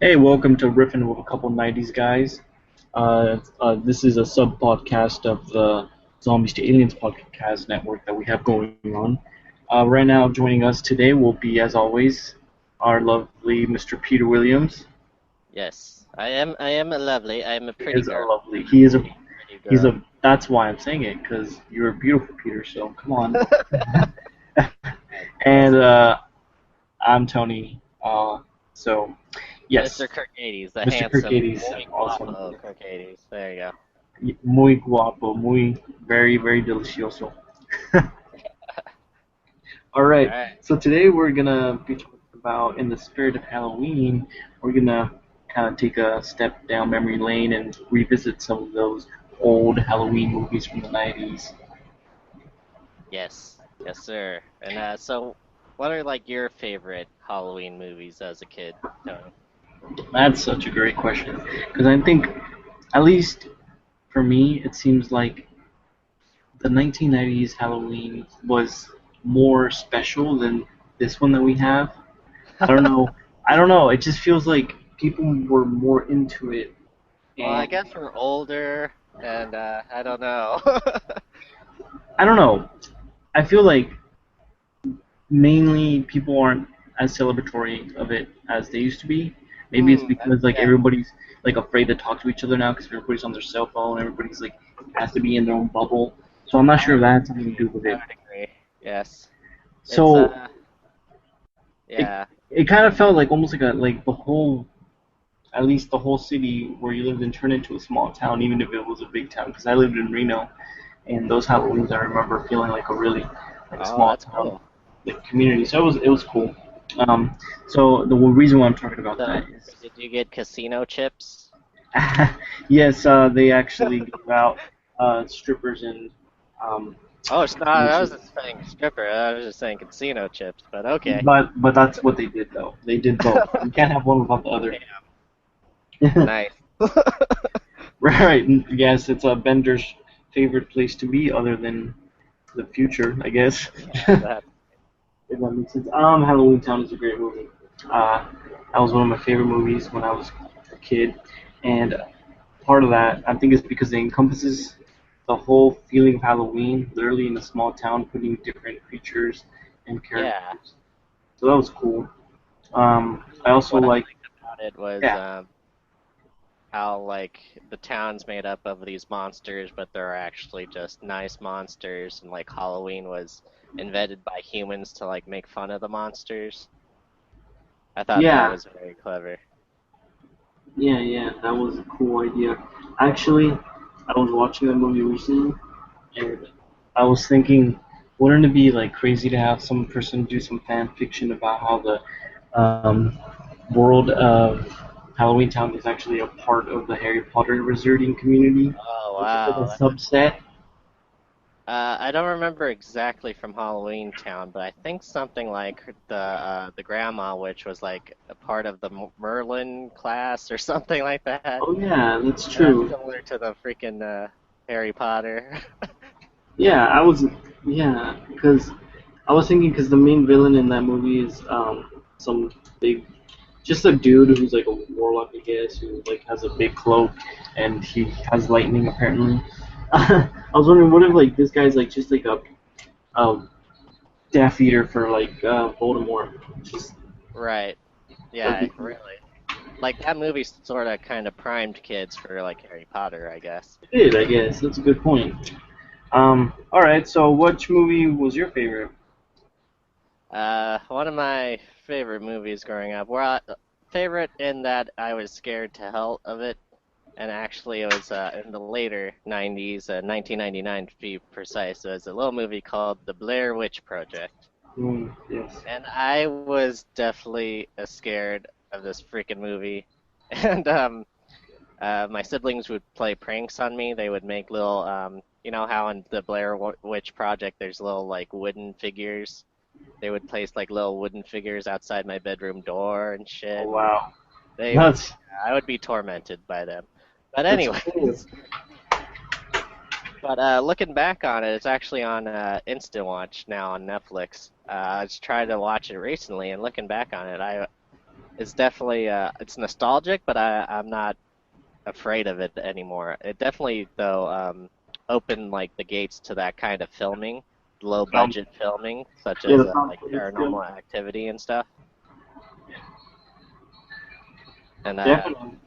Hey, welcome to Riffin with a couple 90s guys. This is a sub podcast of the Zombies to Aliens podcast network that we have going on. Right now, joining us today will be, as always, our lovely Mr. Peter Williams. Yes, I am a lovely. I am a He pretty is a girl. lovely. He is a. Pretty He's girl. a. That's why I'm saying it, because you're beautiful, Peter. So come on. And I'm Tony. So yes, Mr. Kirkades, the Mr. handsome, Kirkades, muy awesome. guapo Kirkades. There you go. Muy guapo, very, very delicioso. All right, All right. so today we're gonna be talking about, in the spirit of Halloween, we're gonna kind of take a step down memory lane and revisit some of those old Halloween movies from the 90s. Yes, yes, sir. And so, what are like your favorite Halloween movies as a kid, Tony? That's such a great question, because I think, at least for me, it seems like the 1990s Halloween was more special than this one that we have. I don't know. I don't know. It just feels like people were more into it, Well, I and guess we're older, and I don't know. I don't know. I feel like mainly people aren't as celebratory of it as they used to be. Maybe it's because like Yeah, everybody's like afraid to talk to each other now because everybody's on their cell phone. Everybody's like has to be in their own bubble. So I'm not I sure if would that has something to agree. do with I it. would agree. Yes, it's So it yeah. it kind of felt like almost like a like the whole, at least the whole city where you lived in turned into a small town, even if it was a big town. Because I lived in Reno, and those Halloweens I remember feeling like a really like Oh, small that's town cool. like community. So it was cool. So the reason why I'm talking about So, that is, did you get casino chips? yes, they actually give out strippers and um, Oh, it's not. I commission. wasn't saying stripper. I was just saying casino chips. But okay. But that's what they did though. They did both. You can't have one without the other. Damn, nice. Right. Yes, it's a Bender's favorite place to be, other than the future, I guess. Yeah, that. If that makes sense. Halloween Town is a great movie. That was one of my favorite movies when I was a kid, and part of that I think is because it encompasses the whole feeling of Halloween, literally in a small town, putting different creatures and Yeah. characters. So that was cool. I also What I like, liked about it was yeah, how like the town's made up of these monsters, but they're actually just nice monsters, and like Halloween was invented by humans to like make fun of the monsters. I thought that yeah, was very clever. yeah. That was a cool idea. Actually, I was watching that movie recently, and I was thinking, wouldn't it be like crazy to have some person do some fan fiction about how the world of Halloween Town is actually a part of the Harry Potter wizarding community? Oh Like it's like a wow, subset. I don't remember exactly from Halloween Town, but I think something like the grandma witch was like a part of the Merlin class or something like that. Oh yeah, that's That's true. similar to the freaking Harry Potter. Yeah, yeah, because I was thinking because the main villain in that movie is some big, just a dude who's like a warlock, I guess, who like has a big cloak and he has lightning apparently. I was wondering, what if like this guy's like just like a Death Eater for like Voldemort? Just Right. that'd be Yeah, cool. really. Like that movie sort of kind of primed kids for like Harry Potter, I guess. It did, I guess. That's a good point. All right. So, which movie was your favorite? One of my favorite movies growing up. Well, favorite in that I was scared to hell of it, and actually it was in the later 90s, 1999 to be precise. It was a little movie called The Blair Witch Project. Yes. And I was definitely scared of this freaking movie. And my siblings would play pranks on me. They would make little, you know how in the Blair Witch Project there's little like wooden figures. They would place like little wooden figures outside my bedroom door and Oh shit. wow. They, That's I would be tormented by them. But that's cool. anyways, but looking back on it, it's actually on Instant Watch now on Netflix. I was trying to watch it recently, and looking back on it, it's definitely it's nostalgic, but I'm not afraid of it anymore. It definitely though opened like the gates to that kind of filming, low Um, budget filming, such yeah, as the like conflict is good. Paranormal Activity and stuff. And Definitely.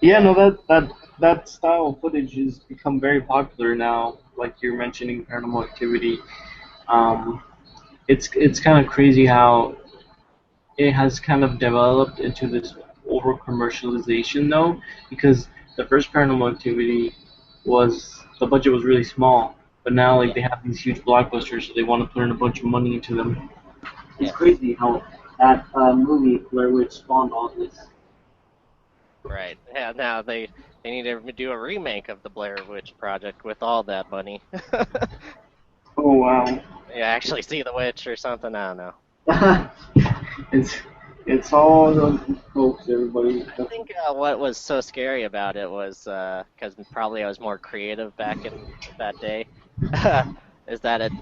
Yeah, yeah, no, that style of footage has become very popular now. Like you're mentioning Paranormal Activity. Um, it's kind of crazy how it has kind of developed into this over commercialization though, because the first Paranormal Activity was the budget was really small, but now like yeah, they have these huge blockbusters, so they want to put in a bunch of money into them. It's yes, crazy how that movie Blair Witch spawned all this. right. Yeah, now they need to do a remake of the Blair Witch Project with all that money. Oh wow. Yeah, actually see the witch or something. I don't know. it's it's all those folks, everybody. I think what was so scary about it was because probably I was more creative back in that day, is that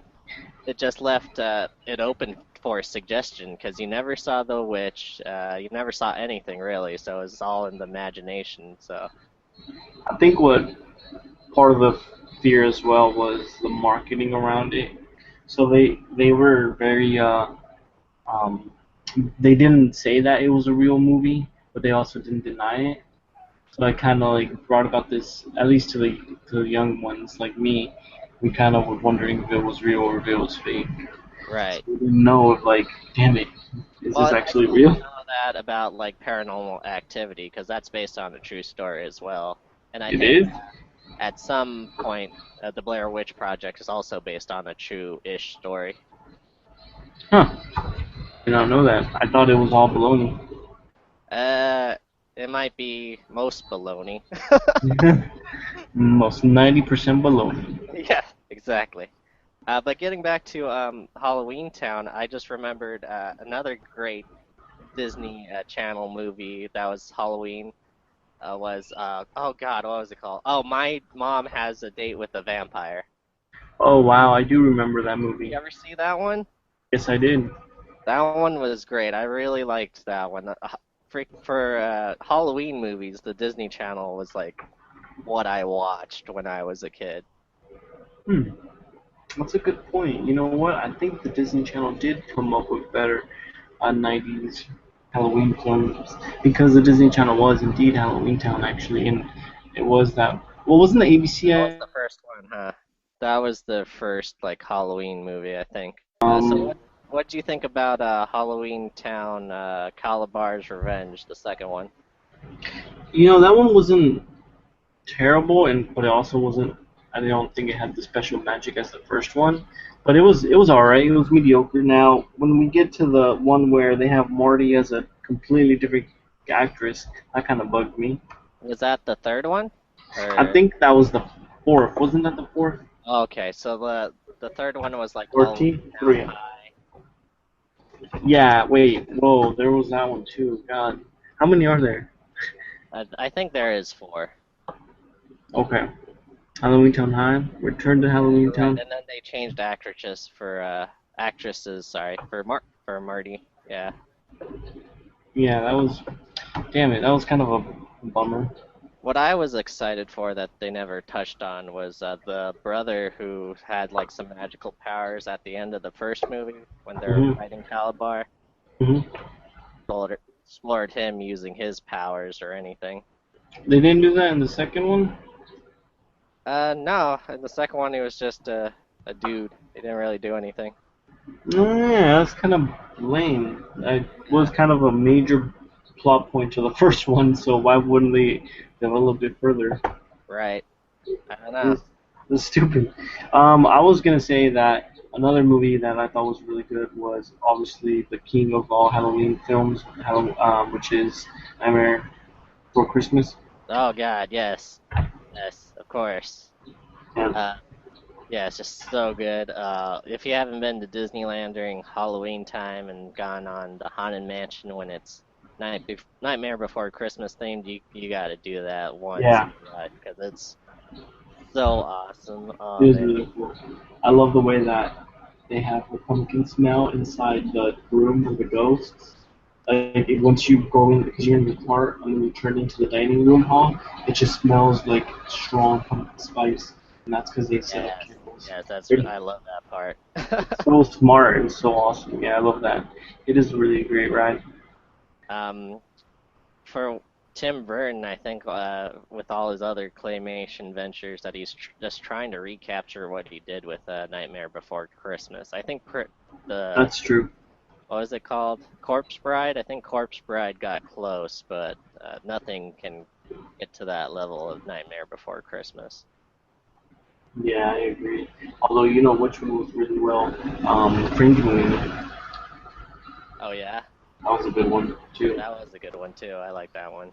it just left it open for suggestion because you never saw the witch, you never saw anything really, so it was all in the imagination. So I think what part of the fear as well was the marketing around it. So they were very um, they didn't say that it was a real movie, but they also didn't deny it. So I kind of like brought about this, at least to the young ones like me. We kind of were wondering if it was real or if it was fake. So right. we didn't know if like, damn it, is Well, this I actually didn't real? know that about like Paranormal Activity because that's based on a true story as well. And I It think is? at some point the Blair Witch Project is also based on a true-ish story. Huh. Did not know that. I thought it was all baloney. Uh, it might be most baloney. Most 90% baloney. Yeah, exactly. But getting back to Halloween Town, I just remembered another great Disney Channel movie that was Halloween. Was oh God, what was it called? Oh, My Mom Has a Date with a Vampire. Oh wow, I do remember that You movie. ever see that one? Yes, I did. That one was great. I really liked that one. For Halloween movies, the Disney Channel was like what I watched when I was a kid. Hmm. That's a good point. You know what? I think the Disney Channel did come up with better 90s Halloween films because the Disney Channel was indeed Halloween Town actually, and it was that. Well, wasn't the ABC? That was the first one, huh? That was the first like Halloween movie, I think. So Um, what do you think about Halloween Town, Calabar's Revenge, the second one? that one wasn't terrible, and but it also wasn't. I don't think it had the special magic as the first one, but it was alright. It was mediocre. Now, when we get to the one where they have Marty as a completely different actress, that kind of bugged me. Was that the third one? I Or think that was the fourth. Wasn't that the fourth? okay, so the third one was like Halloween 14? Town 3. High. Yeah, wait. Whoa, there was that one too. God. How many are there? I think there is four. Okay. Halloween Town High. Return to Halloween Right, Town. and then they changed actresses, sorry, for Marty. Yeah. Yeah, that was. Damn it, that was kind of a bummer. What I was excited for that they never touched on was the brother who had like some magical powers at the end of the first movie when they were Mhm. fighting Calabar. Mhm. Explored him using his powers or anything. They didn't do that in the second one. No, in the second one he was just a dude. He didn't really do anything. No, yeah, that's kind of lame. It was kind of a major plot point to the first one, so why wouldn't they develop it further? Right. I don't know. It's, it's stupid. I was gonna say that another movie that I thought was really good was obviously the king of all Halloween films, which is Nightmare Before Christmas. Oh God, yes, yes, of course. Yeah, Uh, yeah, it's just so good. If you haven't been to Disneyland during Halloween time and gone on the Haunted Mansion when it's Nightmare Before Christmas themed, you got to do that once in yeah, your life because it's so awesome. it Oh is man. really cool. I love the way that they have the pumpkin smell inside the room with the ghosts. Like once you go in, because you're in the car, and then you turn into the dining room hall, it just smells like strong pumpkin spice, and that's because they set up Yes, candles. yes, They're, I love that part. it's so smart and so awesome. Yeah, I love that. It is really a great ride. Um, for Tim Burton, I think with all his other claymation ventures, that he's just trying to recapture what he did with Nightmare Before Christmas. I think the That's true. what was it called? Corpse Bride? I think Corpse Bride got close, but nothing can get to that level of Nightmare Before Christmas. Yeah, I agree. Although you know which one was really well, Fringe movie. Oh yeah, That was a good one too. that was a good one too. I like that one.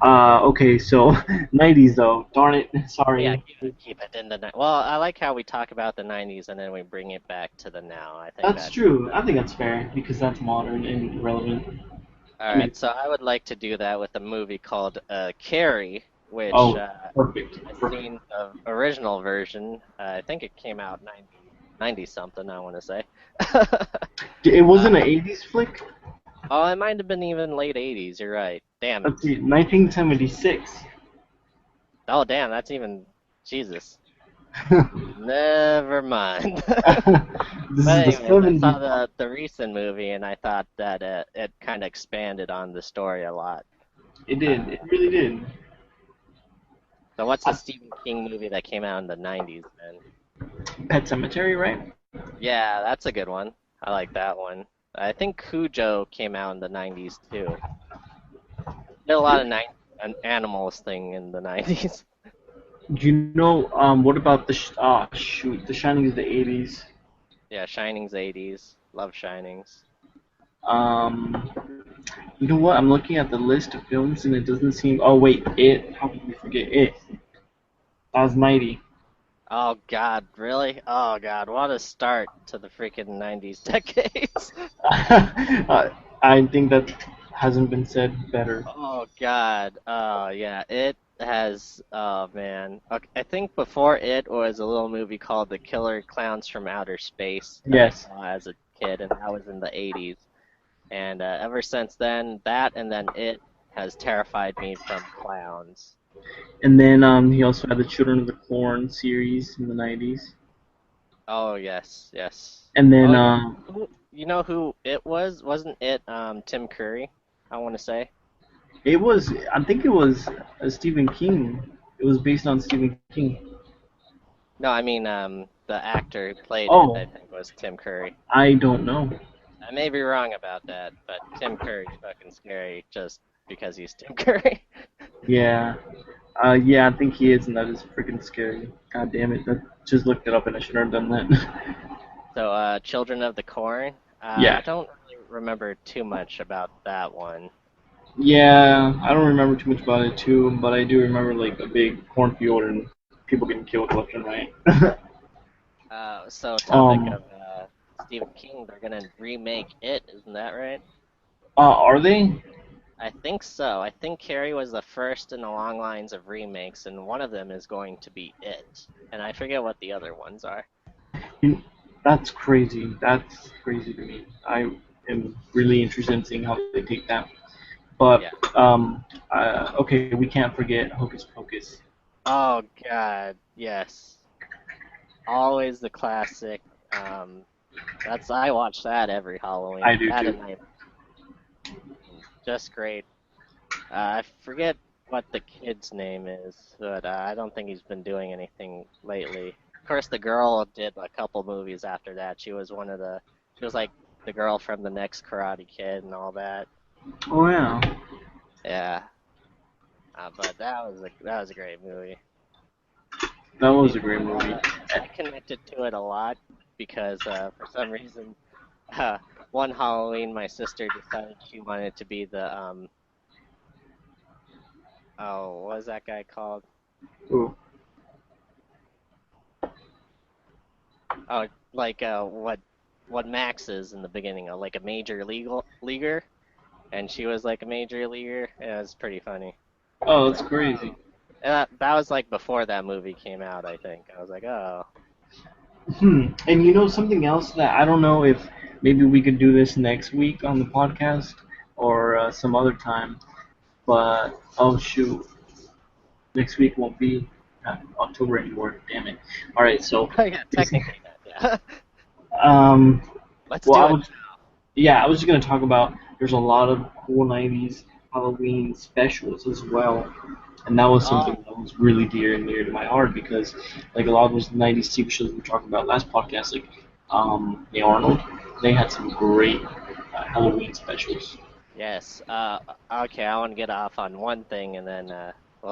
Okay, so 90s though. Darn it. Yeah, Sorry. keep it in the night. Well, I like how we talk about the '90s and then we bring it back to the now. I think That's that. true. I think that's fair because that's modern and relevant. All I mean, right, so I would like to do that with a movie called Carrie, which oh, perfect. I've Perfect. seen the original version. I think it came out 90 something, I want to say. It wasn't an uh, 80s flick? oh, it might have been even late 80s. You're right. Damn Let's it. see, 1976. Oh, damn, that's even Jesus. Never mind. This is But the anyways, I 70s. saw the recent movie and I thought that it kind of expanded on the story a lot. It did. It Uh, really did. so what's a I, Stephen King movie that came out in the 90s, man? Pet Cemetery, right? Yeah, that's a good one. I like that one. I think Cujo came out in the 90s too. Did a lot of animals thing in the 90s. Do you know, what about The Shining is the 80s. Yeah, Shining's 80s. Love Shinings. Um, you know what? I'm looking at the list of films and it doesn't seem. Oh wait, It. How could we forget It? That was 90. Oh God, really? Oh God, what a start to the freaking 90s decades. I think that hasn't been said better. Oh God. Oh yeah, it has. Oh man. Okay, I think before it was a little movie called The Killer Clowns from Outer Space that I Yes. saw as a kid, and that was in the 80s. And ever since then, that and then it has terrified me from clowns. And then he also had the Children of the Corn series in the 90s. Oh yes, yes. And then Oh, you know who it was? Wasn't it Tim Curry? I want to say. it was, I think it was Stephen King. It was based on Stephen King. No, I mean the actor who played it. I Oh, think was Tim Curry. I don't know. I may be wrong about that, but Tim Curry's fucking scary just because he's Tim Curry. Yeah. Yeah, I think he is, and that is freaking scary. God damn it. That just looked it up and I should have done that. So, Children of the Corn. I Yeah. don't really remember too much about that one. Yeah, I don't remember too much about it too, but I do remember like a big cornfield and people getting killed left and right. So topic um, of Stephen King, they're gonna remake it, isn't that right? are they? I think so. I think Carrie was the first in the long lines of remakes, and one of them is going to be it. And I forget what the other ones are. You- That's crazy. That's crazy to me. I am really interested in seeing how they take that. But Yeah. okay, we can't forget Hocus Pocus. Oh God, yes. Always the classic. That's I watch that every I Halloween. do That too. and I just great. I forget what the kid's name is, but I don't think he's been doing anything lately. Of course, the girl did a couple movies after that. She was one of the. She was like the girl from the next Karate Kid and all that. Oh yeah, Yeah, but that was a great movie. that was a It, great movie. I connected to it a lot because for some reason, uh, one Halloween my sister decided she wanted to be the oh, what was that guy called? Ooh. Oh, like what Max is in the beginning, like a major leaguer, and she was like a major leaguer. Yeah, it was pretty funny. I Oh, was that's like, crazy. oh, and that was like before that movie came out, I think. I was like, oh, And you know something else that I don't know if maybe we could do this next week on the podcast or some other time. But oh shoot, next week won't be October anymore. Damn it. All right, so yeah, technically not. Yeah, um, let's well, do it. I was just gonna talk about. There's a lot of cool '90s Halloween specials as well, and that was something Oh, that was really dear and near to my heart because, like a lot of those '90s TV shows we talked about last podcast, like The Arnold, they had some great Halloween specials. yes. Okay, I want to get off on one thing, and then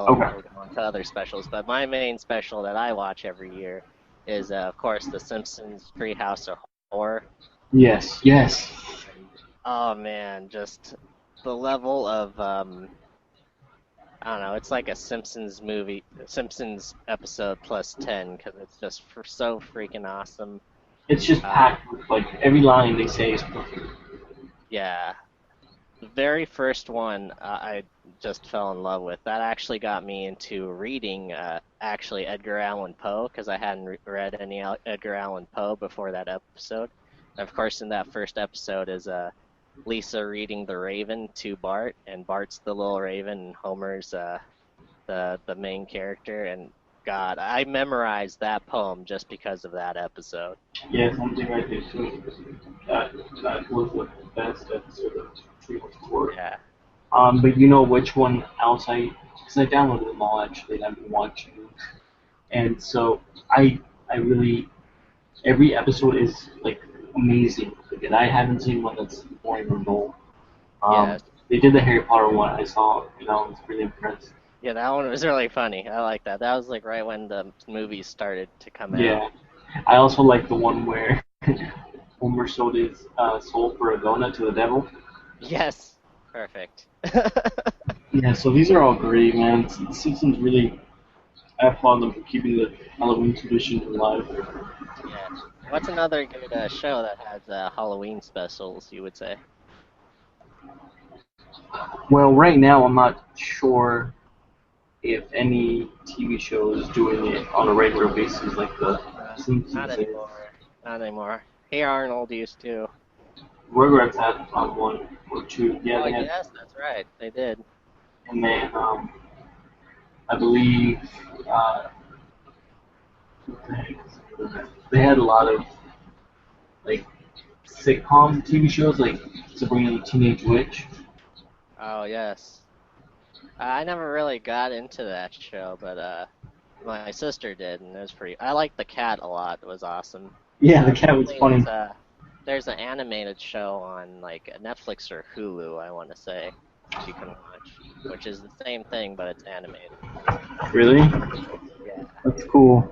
Okay. we'll go on to other specials. But my main special that I watch every year is, of course, The Simpsons Treehouse of Horror. Yes. Yes. And oh man, just the level of I don't know, it's like a Simpsons movie, Simpsons episode plus 10 because it's just so freaking awesome. It's just Uh, packed with like every line they say is perfect. yeah, the very first one I just fell in love with. That actually got me into reading actually Edgar Allan Poe because I hadn't read any Edgar Allan Poe before that episode. And of course, in that first episode is Lisa reading The Raven to Bart, and Bart's the little raven, and Homer's the main character. And God, I memorized that poem just because of that episode. Yeah, something I did too. That that was the best episode of Tree of Horror. Yeah. But you know which one else because I downloaded them all actually, and I've been watching them. And so I really, every episode is like amazing. Like, and I haven't seen one that's boring or dull. Um, Yes. they did the Harry Potter one I saw, and I was really impressed. Yeah, that one was really funny. I like that. That was like right when the movies started to come out. Yeah, I also like the one where Homer sold his soul for a donut to the devil. Yes. Perfect. Yeah, so these are all great, man. Simpsons really, I applaud them for keeping the Halloween tradition alive. Yeah. What's another good show that has Halloween specials, you would say? Well, right now I'm not sure if any TV show is doing it on a regular basis like the Not Simpsons is. anymore. Not anymore. Hey Arnold used to. Rugrats had one or two. Yeah, Oh they had, yes, that's right. They did. and they, I believe, what the heck is it? They had a lot of like sitcom TV shows like Sabrina the Teenage Witch. Oh yes. I never really got into that show, but my sister did, and it was pretty. I liked the cat a lot. It was awesome. Yeah, the cat was Apparently funny. there's an animated show on like Netflix or Hulu, I want to say, that you can watch, which is the same thing, but it's animated. Really? Yeah. That's cool.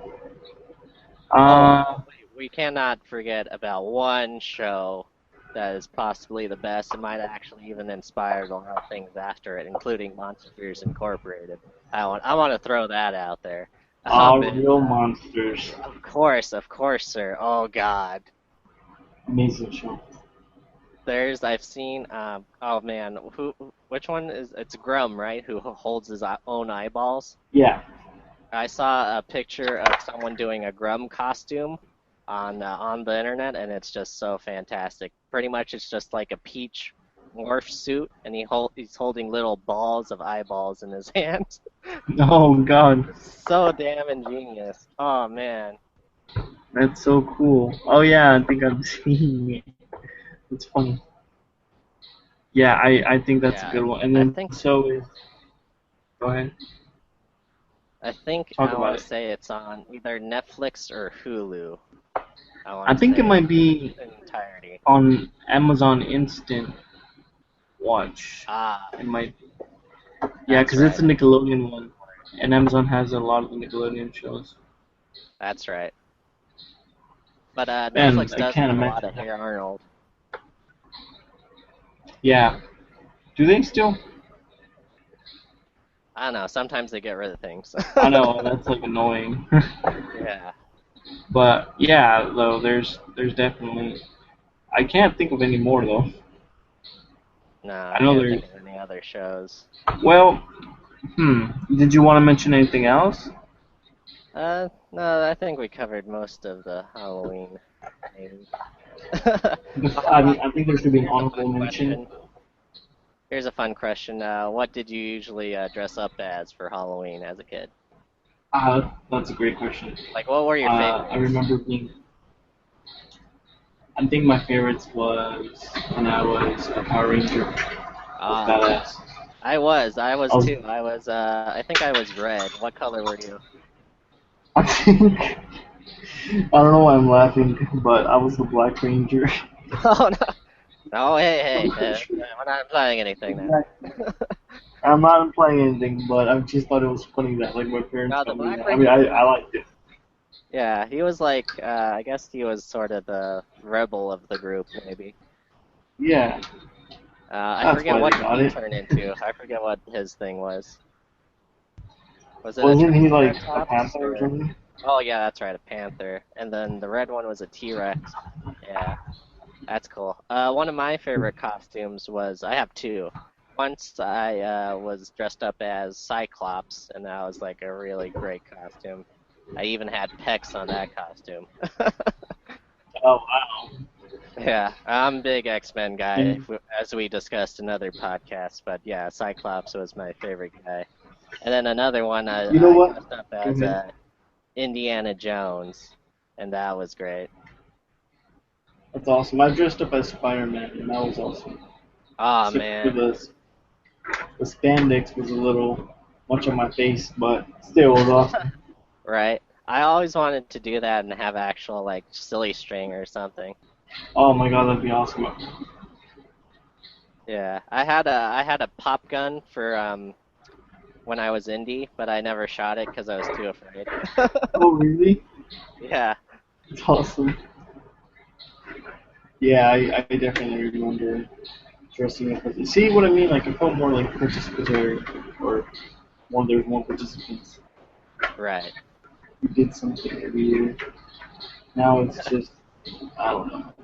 Oh, Uh, we cannot forget about one show that is possibly the best. It might actually even inspire a lot of things after it, including Monsters Incorporated. I want to throw that out there. Oh man, Real Monsters. of course, sir. Oh God, Amazing show. I've seen oh man, which one is it's Grum, right? Who holds his own eyeballs. Yeah. I saw a picture of someone doing a Grum costume on the internet, and it's just so fantastic. Pretty much, it's just like a peach morph suit, and he's holding little balls of eyeballs in his hands. Oh God, So damn ingenious. Oh man. that's so cool. Oh yeah, I think I've seen it. It's funny. Yeah, I think that's a Yeah, good one. And I then think so is. Go ahead. I think Talk I want about to it. say it's on either Netflix or Hulu. I I want to think it say might be in entirety. on Amazon Instant watch. Ah, It might, yeah, that's because it's right. a Nickelodeon one, and Amazon has a lot of the Nickelodeon shows. That's right. But Man, Netflix I does can't have a lot imagine of that. Hey Arnold. Yeah, do they still? I don't know. Sometimes they get rid of things. I know that's like annoying. Yeah. But yeah, though there's definitely I can't think of any more though. No, I I know can't there's think of any other shows. well, Did you want to mention anything else? No, I think we covered most of the Halloween things. I How mean, about I think there should be an here's a honorable fun mention. question. Here's a fun question. What did you usually dress up as for Halloween as a kid? That's a great question. Like, what were your I favorites? remember being. I think my favorites was when I was a Power Ranger. I was Ah, badass. I was I was. too. I think I was red. What color were you? I think. I don't know why I'm laughing, but I was the Black Ranger. Oh no, no, hey, we're not playing anything now. Exactly. I'm not implying anything, but I just thought it was funny that like my parents No, the got me Black that. I mean, Ranger I was, liked it. yeah, he was like, I guess he was sort of the rebel of the group, maybe. Yeah, I that's forget why they what did got he it. turn into. I forget what his thing was. Was it a Wasn't he like a Triceratops panther or or? something? Oh yeah, that's right, a panther. And then the red one was a T-Rex. Yeah, that's cool. One of my favorite costumes was I have two. Once I was dressed up as Cyclops, and that was like a really great costume. I even had pecs on that costume. Oh wow. Yeah, I'm a big X-Men guy, And as we discussed in other podcasts. But yeah, Cyclops was my favorite guy. And then another one, you know I what? dressed up Go as ahead. Indiana Jones, and that was great. That's awesome. I dressed up as Spider-Man, and that was awesome. Oh Except for man, the spandex was a little much on my face, but still it was awesome. right? I always wanted to do that and have actual like silly string or something. Oh my god, that'd be awesome. Yeah, I had a pop gun for when I was indie, but I never shot it because I was too afraid. Oh really? Yeah, It's awesome. Yeah, I definitely remember dressing up as. See what I mean? Like it felt more like participatory, or more there's more participants. right. We did something every year. Now it's just I don't know.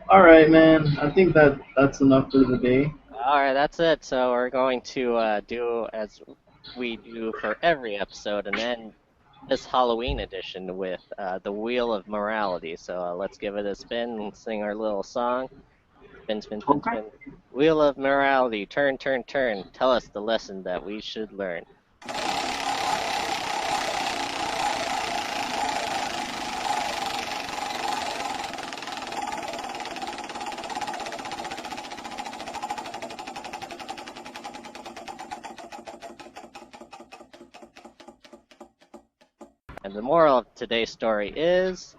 All right, man. I think that's enough for the day. All right, that's it. So we're going to do as we do for every episode, and then this Halloween edition with the Wheel of Morality. So let's give it a spin and sing our little song. Spin, spin, spin, Okay. spin. Wheel of Morality, turn, turn, turn. Tell us the lesson that we should learn. And the moral of today's story is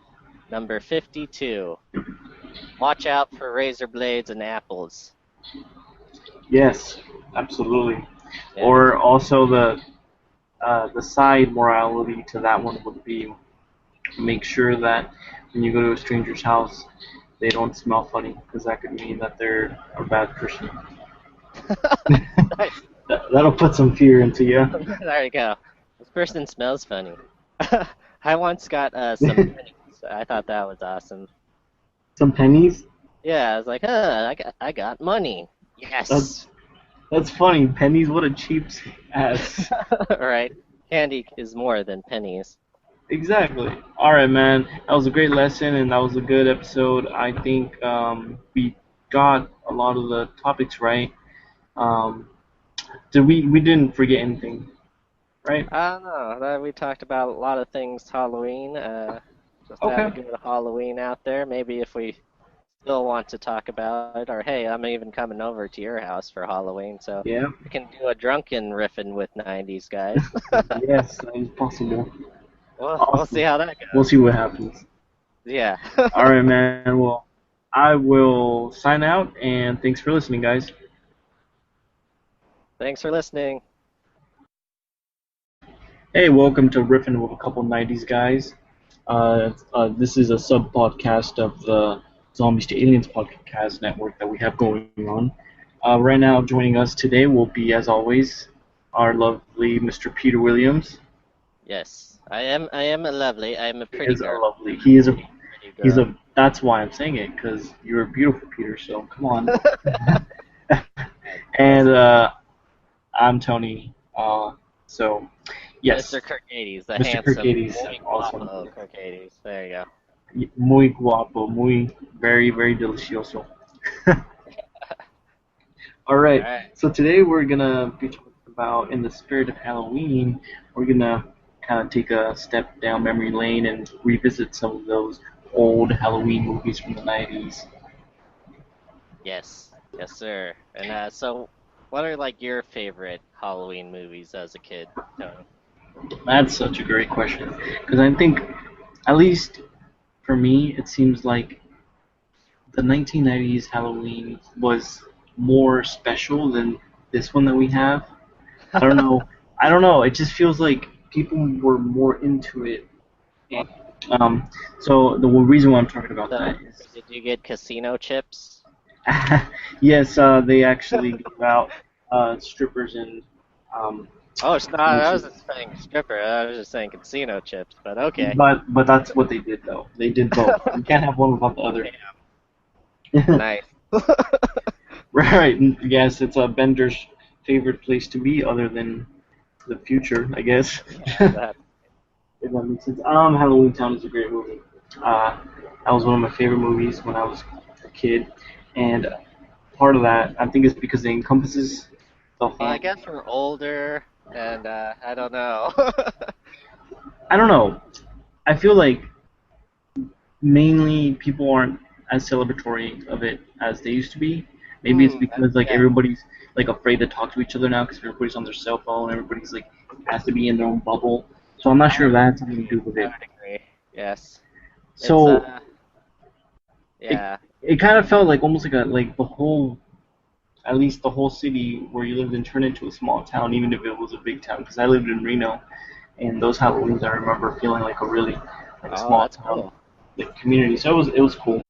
number 52. Watch out for razor blades and apples. Yes, absolutely. Yeah. Or also the side morality to that one would be make sure that when you go to a stranger's house, they don't smell funny because that could mean that they're a bad person. Nice. That'll put some fear into you. There you go. This person smells funny. I once got some pennies. I thought that was awesome. Some pennies. Yeah, I was like, I got money. Yes. That's that's funny. Pennies. What a cheap ass. Right. Candy is more than pennies. Exactly. All right, man. That was a great lesson, and that was a good episode. I think we got a lot of the topics right. Um, did we didn't forget anything, right? I don't know. We talked about a lot of things Halloween. Just have a Okay. good Halloween out there. Maybe if we still want to talk about it, or hey, I'm even coming over to your house for Halloween, so Yeah. we can do a drunken riffin with 90s guys. Yes, that is possible. We'll see Awesome. how that We'll goes. see what happens. Yeah. All right, man. Well, I will sign out, and thanks for listening, guys. Thanks for listening. Hey, welcome to Riffin with a couple 90s guys. This is a sub podcast of the Zombies to Aliens podcast network that we have going on. Right now, joining us today will be, as always, our lovely Mr. Peter Williams. Yes, I am a lovely. I am a He pretty is a girl. lovely. He is a. Pretty He's girl. a. That's why I'm saying it, because you're beautiful, Peter. So come on. Yes, And I'm Tony. So yes, Mr. Kirkades, the Mr. handsome, Kirkades, muy awesome. guapo Kirkades. There you go. Muy guapo, muy, very, very delicioso. All All right, right. so today we're gonna be talking about, in the spirit of Halloween, we're gonna kind of take a step down memory lane and revisit some of those old Halloween movies from the 90s. Yes, yes, sir. And so, what are like your favorite Halloween movies as a kid, Tony? That's such a great question, because I think, at least for me, it seems like the 1990s Halloween was more special than this one that we have. I don't know. I don't know. It just feels like people were more into it. And, so the reason why I'm talking about So, that is, did you get casino chips? yes, they actually give out strippers and um, Oh, it's not. I which, wasn't saying stripper. I was just saying casino chips. But okay. but that's what they did though. They did both. You can't have one without the other. Damn, nice. Right. Yes, it's a Bender's favorite place to be, other than the future, I guess. Yeah, that. If that makes sense. Halloween Town is a great movie. That was one of my favorite movies when I was a kid, and part of that I think is because it encompasses the Well, I whole. guess we're older, and I don't know. I don't know. I feel like mainly people aren't as celebratory of it as they used to be. Maybe it's because like Yeah, everybody's like afraid to talk to each other now because everybody's on their cell phone. Everybody's like has to be in their own bubble. So I'm not sure if that has something to do with I it. would agree. Yes, it's So it yeah. it kind of felt like almost like a like the whole, at least the whole city where you lived in, turned into a small town, even if it was a big town. Because I lived in Reno, and those Halloweens I remember feeling like a really like Oh, small that's town cool. like community. So it was cool.